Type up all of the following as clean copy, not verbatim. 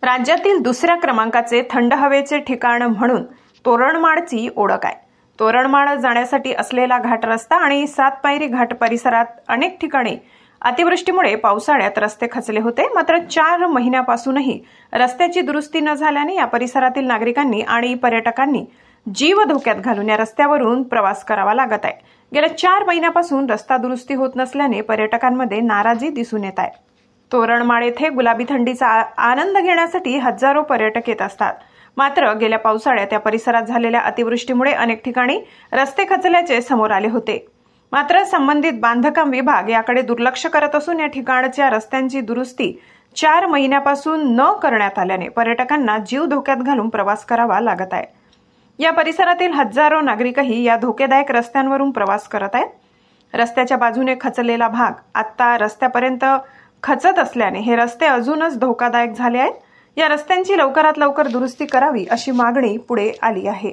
राज्यातील दुसऱ्या क्रमांकाचे थंड हवेचे ठिकाण म्हणून तोरणमाळची ओळख आहे। तोरणमाळ जाण्यासाठी असलेला घाट रस्ता आणि सातपायरी घाट परिसरात अनेक ठिकाणी अतिवृष्टीमुळे पावसाळ्यात रस्ते खचले होते। मात्र 4 महिन्यापासूनही रस्त्याची दुरुस्ती न झाल्याने या परिसरातील नागरिकांनी आणि पर्यटकांनी जीव धोक्यात घालून या रस्त्यावरून प्रवास करावा लागत आहे। गेल्या 4 महिन्यापासून रस्ता दुरुस्ती होत नसल्याने पर्यटकांमध्ये नाराजी दिसून येत आहे। तोरणमाळ येथे गुलाबी थंडीचा आनंद घेण्यासाठी हजारो पर्यटक येत असतात। मात्र गेल्या पावसाळ्यात या परिसरात झालेल्या अतिवृष्टीमुळे अनेक ठिकाणी रस्ते खचल्याचे समोर आले होते। मात्र संबंधित बांधकाम विभाग याकडे दुर्लक्ष करत असून या ठिकाणच्या रस्त्यांची दुरुस्ती 4 महिन्यापासून न करण्यात आल्याने पर्यटकांना जीव धोक्यात घालून प्रवास करावा लागत आहे। या परिसरातील हजारो नागरिकही या धोकेदायक रस्त्यांवरून प्रवास करत आहेत। रस्त्याच्या बाजूने खचलेला भाग आता रस्त्यापर्यंत खचत असल्याने हे रस्ते अजूनच धोकादायक झाले आहेत। या रस्त्यांची लवकरात लवकर दुरुस्ती करावी अशी मागणी पुढे आली आहे।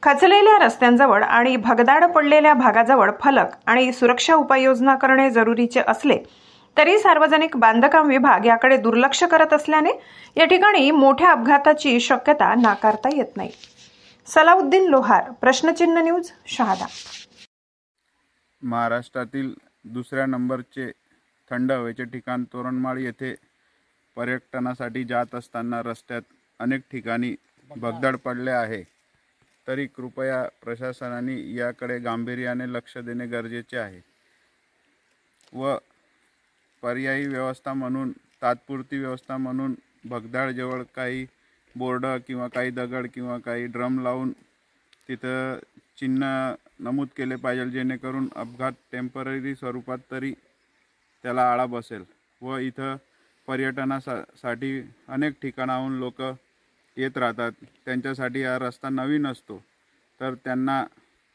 खचलेल्या रस्त्यांजवळ आणि भगदाड पडलेल्या भागाजवळ फलक आणि सुरक्षा उपाययोजना करणे जरुरीचे असले तरी सार्वजनिक बांधकाम विभाग याकडे दुर्लक्ष करत असल्याने या ठिकाणी मोठ्या अपघाताची शक्यता नाकारता येत नाही। सलाउद्दीन लोहार, प्रश्नचिन्ह न्यूज, शहादा। महाराष्ट्रातील दुसऱ्या नंबरचे थंड हवेचे ठिकाण तोरणमाळ येथे पर्यटनासाठी जात असताना रस्त्यात अनेक ठिकाणी भगदाड पडले आहे। तरी कृपया प्रशासनाने याकडे गांभीर्याने लक्ष देणे गरजेचे आहे व पर्यायी व्यवस्था म्हणून, तात्पुरती व्यवस्था म्हणून भगदाड जवळ काही बोर्ड किंवा काही दगड किंवा काही ड्रम लावून तिथं चिन्ह नमूद केले पाहिजे, जेणेकरून अपघात टेम्पररी स्वरूपात तरी त्याला आळा बसेल व इथं पर्यटनासाठी अनेक ठिकाणाहून लोक येत राहतात। त्यांच्यासाठी हा रस्ता नवीन असतो, तर त्यांना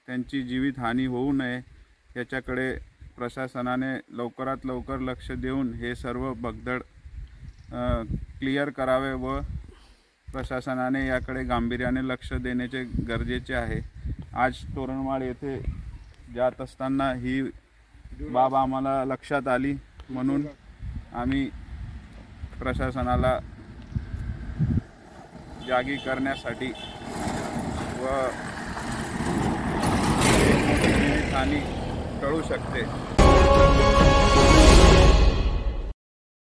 त्यांची जीवितहानी होऊ नये याच्याकडे प्रशासनाने लवकरात लवकर लक्ष देऊन हे सर्व भगदड क्लिअर करावे व प्रशासनाने याकडे गांभीर्याने लक्ष देण्याचे गरजेचे आहे। आज तोरणमाळ येथे जात असताना ही बाब आम्हाला लक्षात आली, म्हणून आम्ही प्रशासनाला जागी करण्यासाठी व जीवितहानी टळू शकते